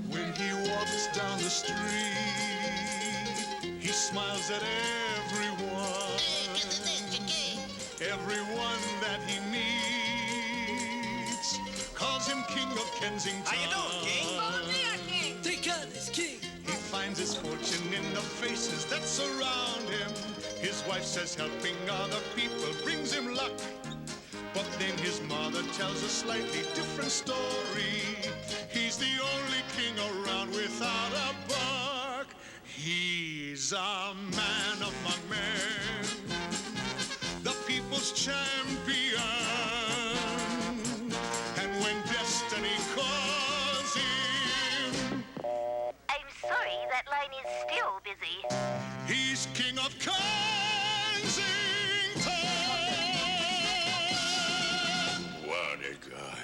When he walks down the street, he smiles at everyone. Everyone that he meets calls him King of Kensington. How you doing, King? King. Thank God he's king. He finds his fortune in the faces that surround him. His wife says helping other people brings him luck. But then his mother tells a slightly different story. He's the only king around without a buck. He's a man among men, the people's champion. And when destiny calls him, I'm sorry, that line is still busy. he's king of Kensington. What a guy.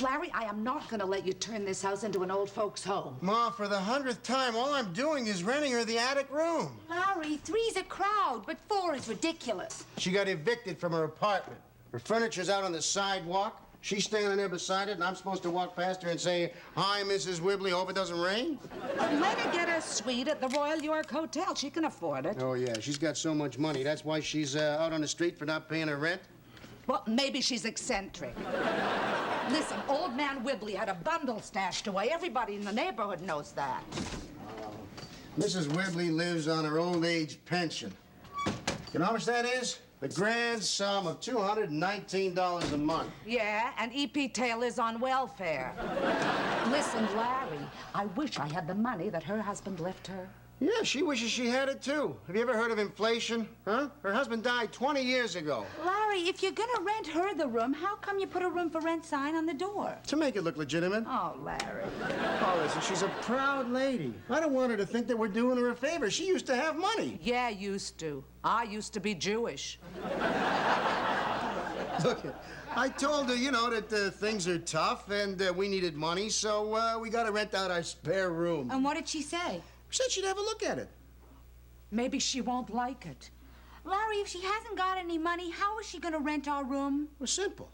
Larry, I am not going to let you turn this house into an old folks' home. Ma, for the 100th time, all I'm doing is renting her the attic room. Larry, 3's a crowd, but 4 is ridiculous. She got evicted from her apartment. Her furniture's out on the sidewalk. She's standing there beside it, and I'm supposed to walk past her and say, "Hi, Mrs. Wibbly, hope it doesn't rain?" Let her get a suite at the Royal York Hotel. She can afford it. Oh, yeah, she's got so much money. That's why she's out on the street for not paying her rent? Well, maybe she's eccentric. Listen, old man Wibbly had a bundle stashed away. Everybody in the neighborhood knows that. Mrs. Wibbly lives on her old age pension. You know how much that is? The grand sum of $219 a month. Yeah, and E.P. Taylor's on welfare. Listen, Larry, I wish I had the money that her husband left her. Yeah, she wishes she had it, too. Have you ever heard of inflation? Huh? Her husband died 20 years ago. Larry, if you're gonna rent her the room, how come you put a room for rent sign on the door? To make it look legitimate. Oh, Larry. Oh, listen, she's a proud lady. I don't want her to think that we're doing her a favor. She used to have money. Yeah, used to. I used to be Jewish. Look, I told her, you know, that things are tough and we needed money, so we got to rent out our spare room. And what did she say? She said she'd have a look at it. Maybe she won't like it. Larry, if she hasn't got any money, how is she gonna rent our room? Well, simple.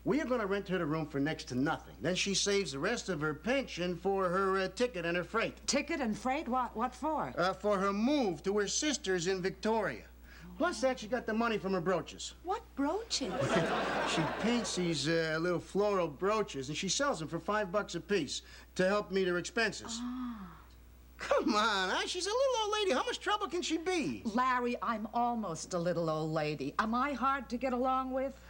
We are going to rent her the room for next to nothing. Then she saves the rest of her pension for her ticket and her freight. Ticket and freight? What for? For her move to her sister's in Victoria. Plus that, she got the money from her brooches. What brooches? She paints these little floral brooches, and she sells them for $5 a piece to help meet her expenses. Ah. Come on, huh? She's a little old lady. How much trouble can she be? Larry, I'm almost a little old lady. Am I hard to get along with?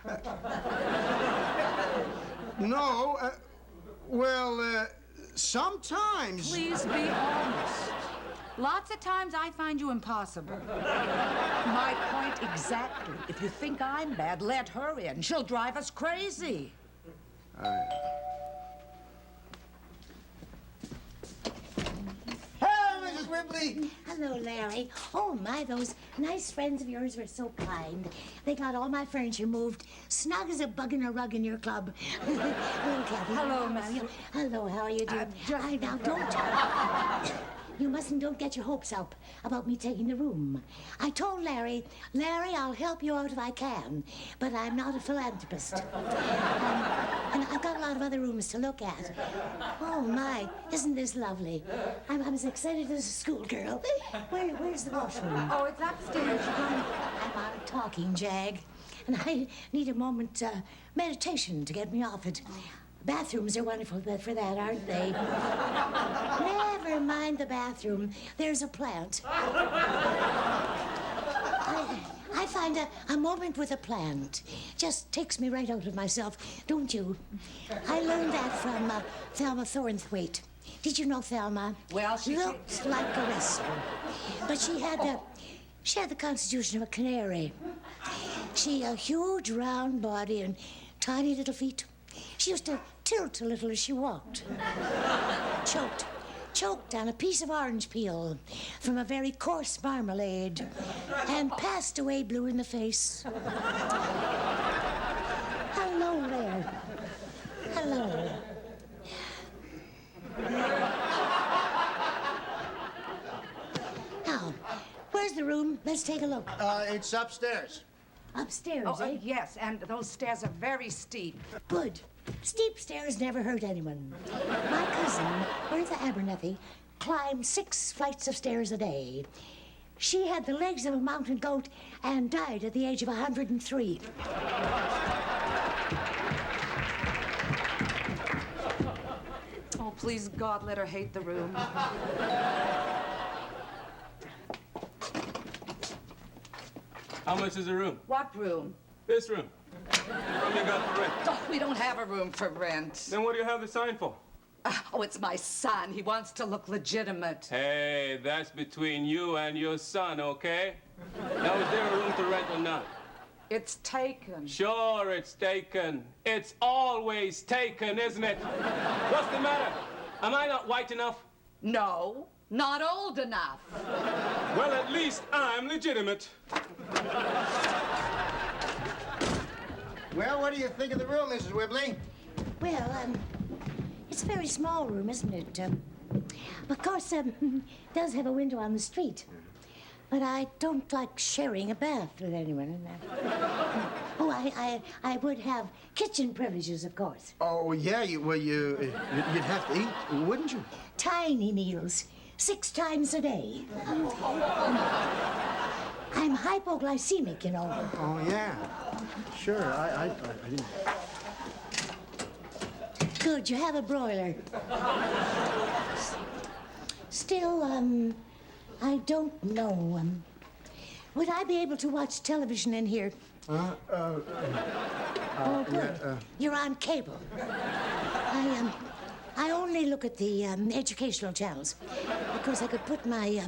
No. Well, sometimes. Please be honest. Lots of times I find you impossible. My point exactly. If you think I'm bad, let her in. She'll drive us crazy. Wibbly. Hello, Larry. Oh, my, those nice friends of yours were so kind. They got all my furniture moved, snug as a bug in a rug in your club. Hello, Miss. Hello, how are you doing? Now, don't... don't get your hopes up about me taking the room. I told Larry, I'll help you out if I can, but I'm not a philanthropist. And I've got a lot of other rooms to look at. Oh, my, isn't this lovely? I'm as excited as a schoolgirl. Where's the washroom? Oh, it's upstairs. I'm on a talking jag, and I need a moment meditation to get me off it. Bathrooms are wonderful for that, aren't they? Never mind the bathroom. There's a plant. I find a moment with a plant just takes me right out of myself, don't you? I learned that from Thelma Thornthwaite. Did you know Thelma? Well, she looked like a wrestler, but she had the constitution of a canary. She a huge round body and tiny little feet. She used to tilt a little as she walked. Choked on a piece of orange peel from a very coarse marmalade and passed away blue in the face. Hello there. Hello. Now, Where's the room? Let's take a look. It's upstairs. Upstairs, Oh, eh? yes, and those stairs are very steep. Good. Steep stairs never hurt anyone. My cousin, Bertha Abernethy, climbed 6 flights of stairs a day. She had the legs of a mountain goat and died at the age of 103. Oh, please, God, let her hate the room. How much is the room? What room? This room. The room you got for rent. Oh, we don't have a room for rent. Then what do you have the sign for? Oh, it's my son. He wants to look legitimate. Hey, that's between you and your son, okay? Now, is there a room to rent or not? It's taken. Sure, it's taken. It's always taken, isn't it? What's the matter? Am I not white enough? No, not old enough. Well, at least I'm legitimate. Well, what do you think of the room, Mrs. Whibley? Well, it's a very small room, isn't it? Of course, does have a window on the street. But I don't like sharing a bath with anyone. Oh, I would have kitchen privileges, of course. Oh, yeah, you'd have to eat, wouldn't you? Tiny meals, 6 times a day. I'm hypoglycemic, you know. Oh, yeah. Sure, I didn't... Good, you have a broiler. Still, I don't know. Would I be able to watch television in here? Oh, good. yeah, You're on cable. I only look at the educational channels because I could put my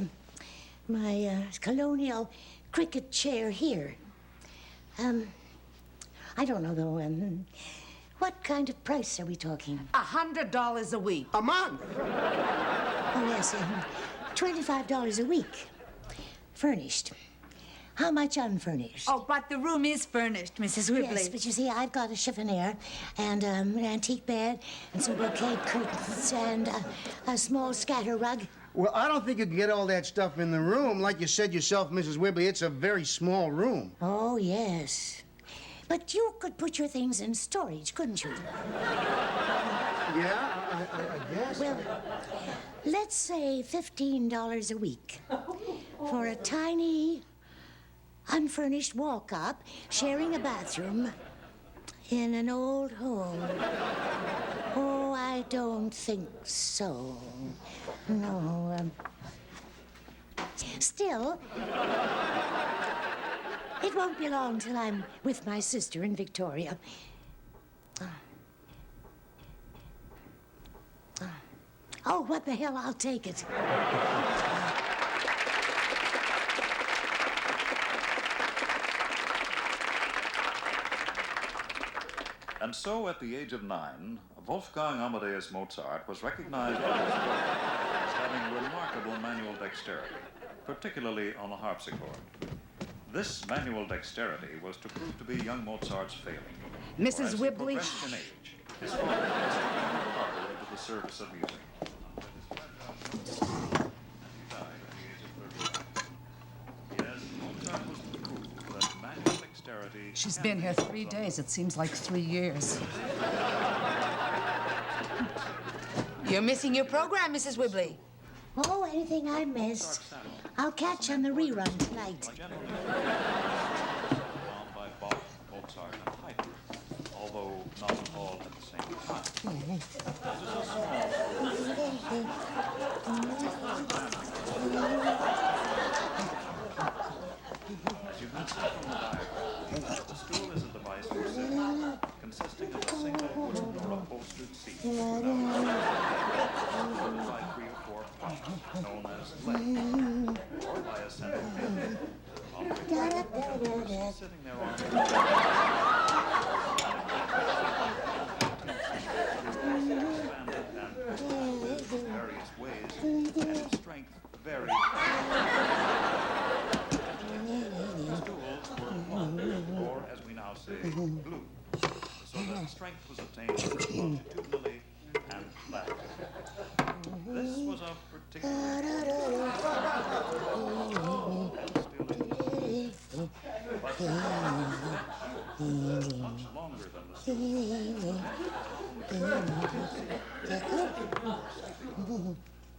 colonial cricket chair here. I don't know though. What kind of price are we talking? $100 a week. A month? Oh yes, $25 a week, furnished. How much unfurnished? Oh, but the room is furnished, Mrs. Whibley. Yes, but you see, I've got a chiffonier and an antique bed and some brocade curtains and a small scatter rug. Well, I don't think you can get all that stuff in the room. Like you said yourself, Mrs. Whibley, it's a very small room. Oh, yes. But you could put your things in storage, couldn't you? Yeah, I guess. Well, let's say $15 a week for a tiny, unfurnished walk-up, sharing a bathroom in an old home. Oh, I don't think so. No. Still, it won't be long till I'm with my sister in Victoria. Oh, what the hell, I'll take it. And so, at the age of 9, Wolfgang Amadeus Mozart was recognized by his brother as having remarkable manual dexterity, particularly on the harpsichord. This manual dexterity was to prove to be young Mozart's failing. Mrs. For as he Whibley. progressed in age, his father was taken harder into the service of music. Yes, Mozart was to prove that manual dexterity. She's been here 3 days. It seems like 3 years. You're missing your program, Mrs. Whibley. Oh, anything I missed, I'll catch on the rerun tonight. By Bach, Mozart, and Haydn, although not all at the same time. As you can see from the diagram, the stool is a device for sitting, consisting of a single wooden or upholstered seat, supported by 3 or 4 planks, known as legs, or by a center pin, on which the person sitting there on in various ways, and its strength varied. The stools were long, or as we now say, glue, so that the strength was attained longitudinally and laterally. This was of particular importance. But much longer than the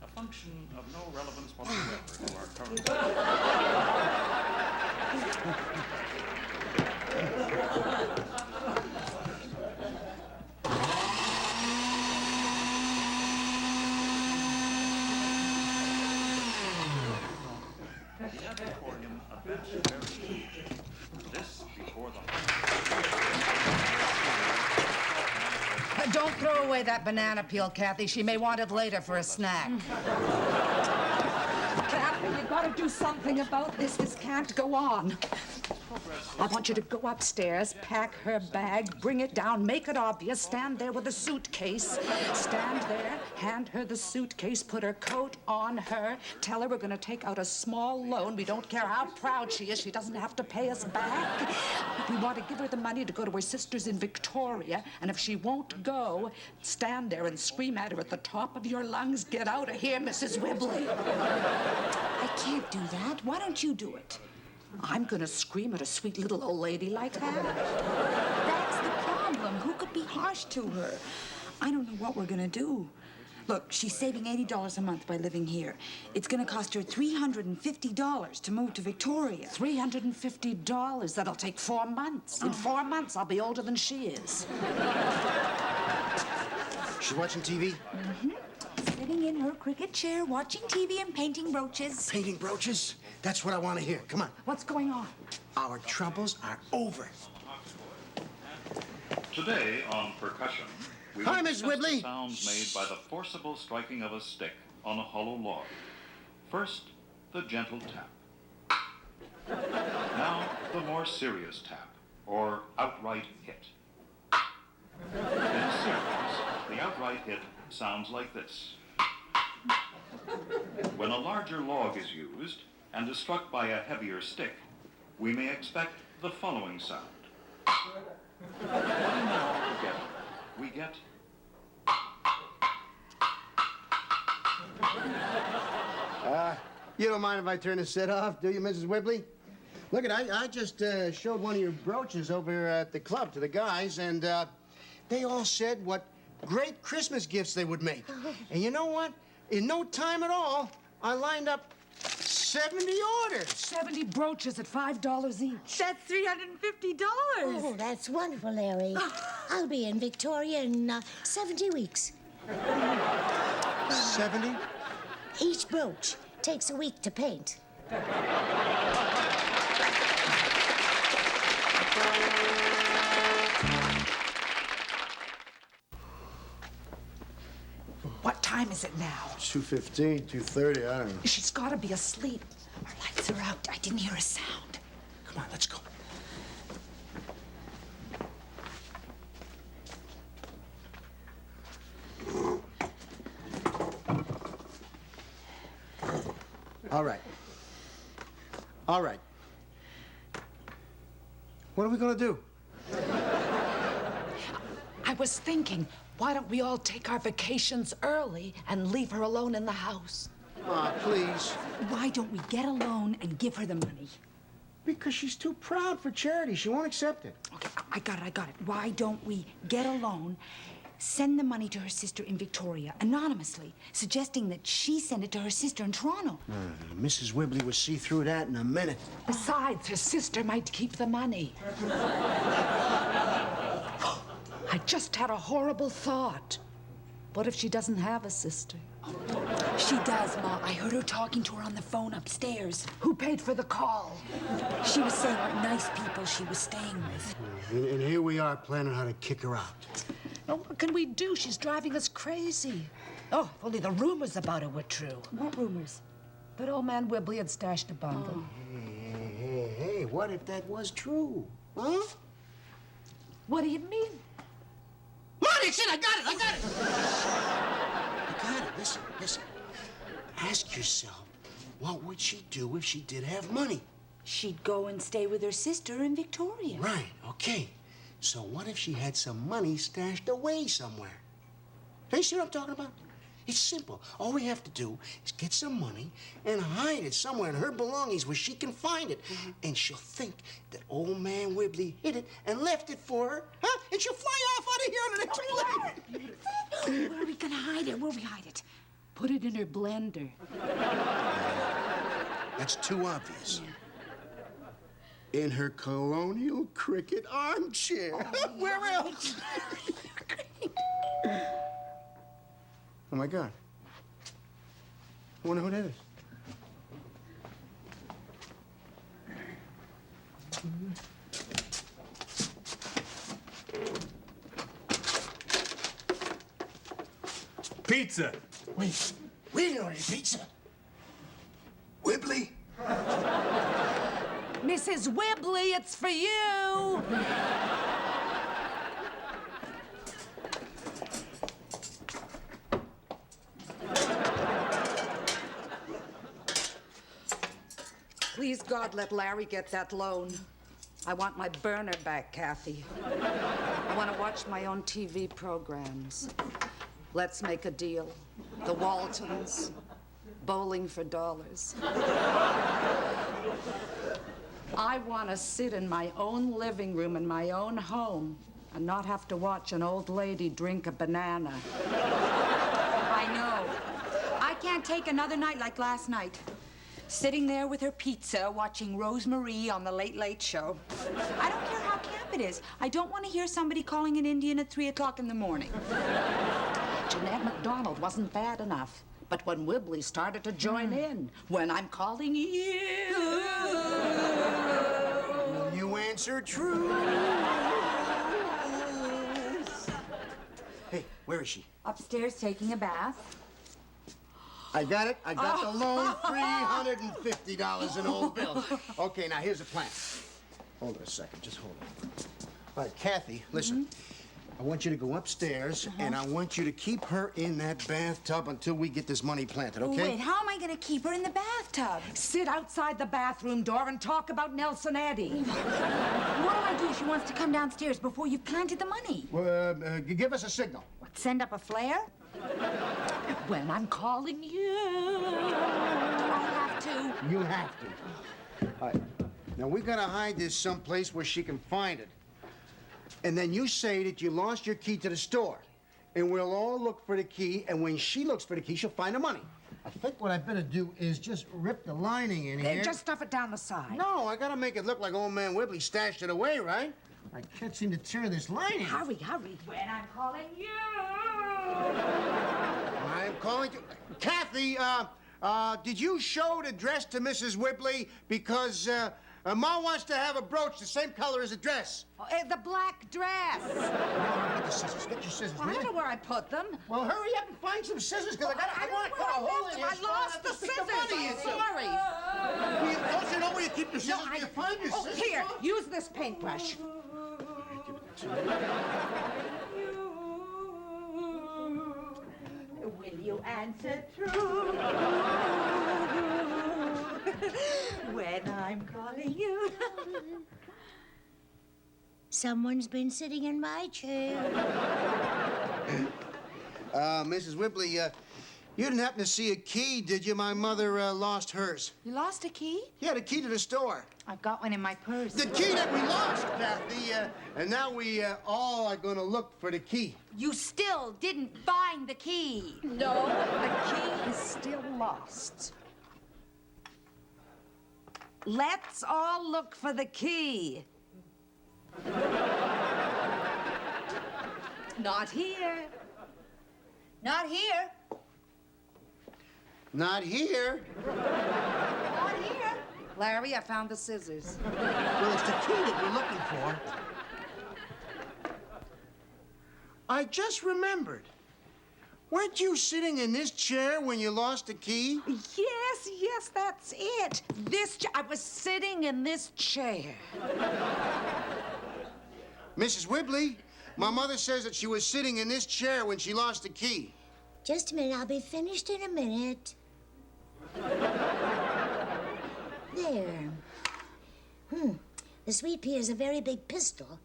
a function of no relevance whatsoever to our current the auditorium a bench very deep. This before the Don't throw away that banana peel, Kathy. She may want it later for a snack. Kathy, you gotta do something about this. This can't go on. I want you to go upstairs, pack her bag, bring it down, make it obvious, stand there with a suitcase. Stand there, hand her the suitcase, put her coat on her, tell her we're gonna take out a small loan. We don't care how proud she is, she doesn't have to pay us back. We want to give her the money to go to her sister's in Victoria, and if she won't go, stand there and scream at her at the top of your lungs, "Get out of here, Mrs. Whibley." I can't do that. Why don't you do it? I'm gonna scream at a sweet little old lady like that? That's the problem. Who could be harsh to her? I don't know what we're gonna do. Look, she's saving $80 a month by living here. It's gonna cost her $350 to move to Victoria. $350. That'll take 4 months. In 4 months, I'll be older than she is. She's watching TV? Sitting in her cricket chair, watching TV and painting brooches. Painting brooches? That's what I want to hear. Come on. What's going on? Our troubles are over. Today on percussion, we Hi, will Miss discuss Whibley. the sounds made by the forcible striking of a stick on a hollow log. First, the gentle tap. Now, the more serious tap, or outright hit. In series, the outright hit sounds like this. When a larger log is used and is struck by a heavier stick, we may expect the following sound. One more together, we get. You don't mind if I turn the set off, do you, Mrs. Whibley? Look, I just showed one of your brooches over at the club to the guys, and they all said what great Christmas gifts they would make. And you know what? In no time at all, I lined up 70 orders. 70 brooches at $5 each. That's $350. Oh, that's wonderful, Larry. I'll be in Victoria in 70 weeks. 70? Each brooch takes a week to paint. What time is it now? 2:15, 2:30, I don't know. She's gotta be asleep. Our lights are out. I didn't hear a sound. Come on, let's go. All right. All right. What are we gonna do? I was thinking, why don't we all take our vacations early and leave her alone in the house? Please. Why don't we get a loan and give her the money? Because she's too proud for charity. She won't accept it. Okay, I got it. Why don't we get a loan, send the money to her sister in Victoria anonymously, suggesting that she send it to her sister in Toronto? Mrs. Whibley will see through that in a minute. Besides, her sister might keep the money. I just had a horrible thought. What if she doesn't have a sister? She does, Ma. I heard her talking to her on the phone upstairs. Who paid for the call? She was saying what nice people she was staying with. And here we are planning how to kick her out. Now, what can we do? She's driving us crazy. Oh, if only the rumors about her were true. What rumors? That old man Whibley had stashed a bundle. Hey, what if that was true? Huh? What do you mean? Money, shit, I got it. I got it. Listen. Ask yourself, what would she do if she did have money? She'd go and stay with her sister in Victoria. Right, okay. So what if she had some money stashed away somewhere? Hey, see what I'm talking about? It's simple. All we have to do is get some money and hide it somewhere in her belongings where she can find it. And she'll think that old man Wibbly hid it and left it for her, huh? And she'll fly off out of here on the next plane. Where are we gonna hide it? Where we hide it? Put it in her blender. That's too obvious. In her colonial cricket armchair. Where else? Oh, my God. I wonder who that is. Pizza. Wait, we didn't order pizza. Wibbly? Mrs. Wibbly, it's for you. Please, God, let Larry get that loan. I want my burner back, Kathy. I want to watch my own TV programs. Let's make a deal. The Waltons, Bowling for Dollars. I want to sit in my own living room in my own home and not have to watch an old lady drink a banana. I know. I can't take another night like last night. Sitting there with her pizza, watching Rosemarie on the Late Late Show. I don't care how camp it is. I don't want to hear somebody calling an Indian at 3 o'clock in the morning. Jeanette MacDonald wasn't bad enough. But when Wibbly started to join in, when I'm calling you... Will you answer true? Hey, where is she? Upstairs taking a bath. I got it. I got the loan, $350 in old bills. Okay, now here's the plan. Hold on a second. Just hold on. All right, Kathy, listen. I want you to go upstairs, and I want you to keep her in that bathtub until we get this money planted, okay? Wait, how am I going to keep her in the bathtub? Sit outside the bathroom door and talk about Nelson Eddy. What do I do if she wants to come downstairs before you've planted the money? Well, give us a signal. What, send up a flare? When I'm calling you... I have to. You have to. All right. Now, we got to hide this someplace where she can find it. And then you say that you lost your key to the store. And we'll all look for the key, and when she looks for the key, she'll find the money. I think what I better do is just rip the lining in here. Just stuff it down the side. No, I gotta make it look like old man Wibbly stashed it away, right? I can't seem to tear this lining. Hurry, hurry. When I'm calling you. I'm calling you. Kathy, did you show the dress to Mrs. Wibbly? Because, Ma wants to have a brooch the same color as the dress. Oh, the black dress. No, get the scissors. Get your scissors, I will don't know you? where I put them. Well, hurry up and find some scissors, because I want to cut a hole in here. I lost the scissors. I'm sorry. Don't you know where you keep your scissors? Where you find your scissors? Here, use this paintbrush. Will you answer true? When I'm calling you. Someone's been sitting in my chair. Mrs. Wibbly, you didn't happen to see a key, did you? My mother lost hers. You lost a key? Yeah, the key to the store. I've got one in my purse. The key that we lost, Kathy. And now we all are going to look for the key. You still didn't find the key. No, the key is still lost. Let's all look for the key. Not here. Not here. Not here. Not here. Larry, I found the scissors. Well, it's the key that we're looking for. I just remembered. Weren't you sitting in this chair when you lost the key? Yes, that's it. I was sitting in this chair. Mrs. Wibbly, my mother says that she was sitting in this chair when she lost the key. Just a minute, I'll be finished in a minute. There. The sweet pea is a very big pistol.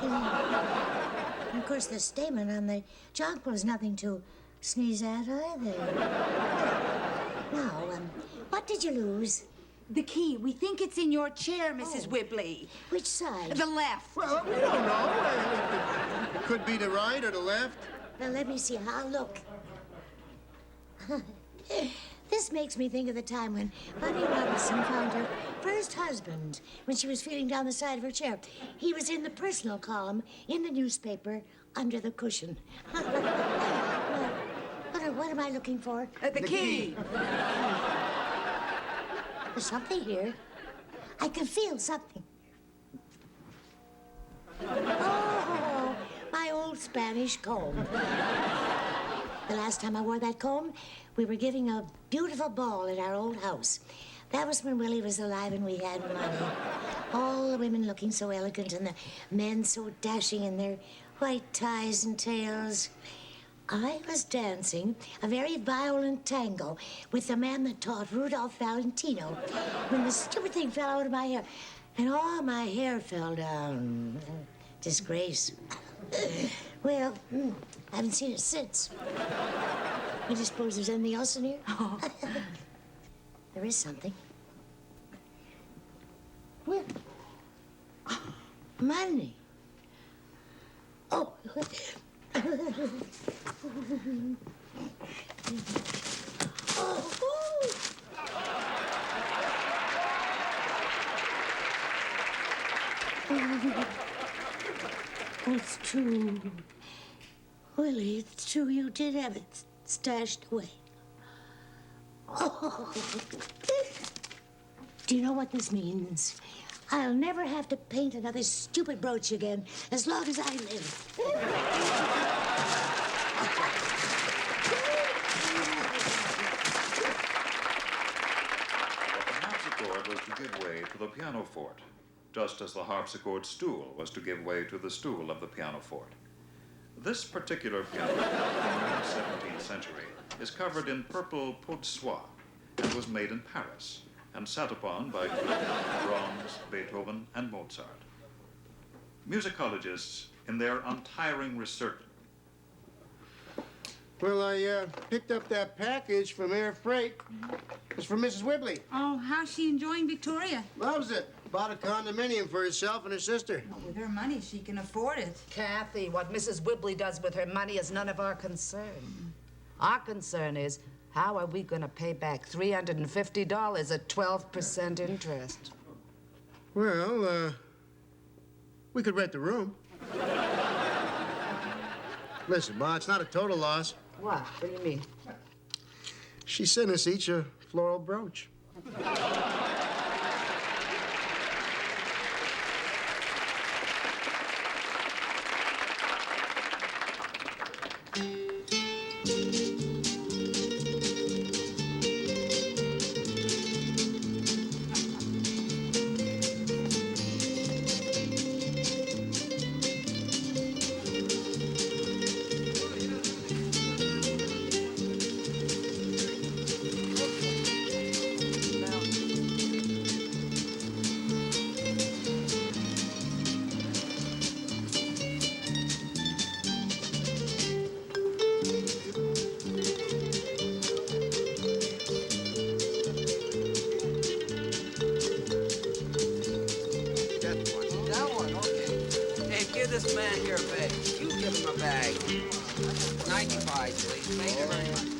And of course, the statement on the jonquil is nothing to sneeze at either. Now, what did you lose? The key. We think it's in your chair, Mrs. Whibley. Which side? The left. Well, we don't know. It could be the right or the left. Well, let me see. I'll look. This makes me think of the time when Bunny Robinson found her first husband when she was feeling down the side of her chair. He was in the personal column in the newspaper under the cushion. What am I looking for? The key. There's something here. I can feel something. Oh, my old Spanish comb. The last time I wore that comb, we were giving a beautiful ball at our old house. That was when Willie was alive and we had money. All the women looking so elegant and the men so dashing in their white ties and tails. I was dancing a very violent tango with the man that taught Rudolph Valentino when the stupid thing fell out of my hair and all my hair fell down. Disgrace. Well, I haven't seen it since. I just suppose there's anything else in here? Oh. There is something. Well, money. Oh. It's true. Willie, it's true. You did have it stashed away. Oh. Do you know what this means? I'll never have to paint another stupid brooch again as long as I live. The harpsichord was to give way to the pianoforte, just as the harpsichord stool was to give way to the stool of the pianoforte. This particular piano in the 17th century is covered in purple pot de soie and was made in Paris and sat upon by Brahms, Beethoven, and Mozart. Musicologists, in their untiring research. Well, I picked up that package from Air Freight. It's from Mrs. Whibley. Oh, how's she enjoying Victoria? Loves it. Bought a condominium for herself and her sister. Well, with her money, she can afford it. Kathy, what Mrs. Whibley does with her money is none of our concern. Our concern is, how are we going to pay back $350 at 12% interest? Well, we could rent the room. Listen, Ma, it's not a total loss. What? What do you mean? She sent us each a floral brooch. This man here a bag. You give him a bag. 95, please. Thank you very much.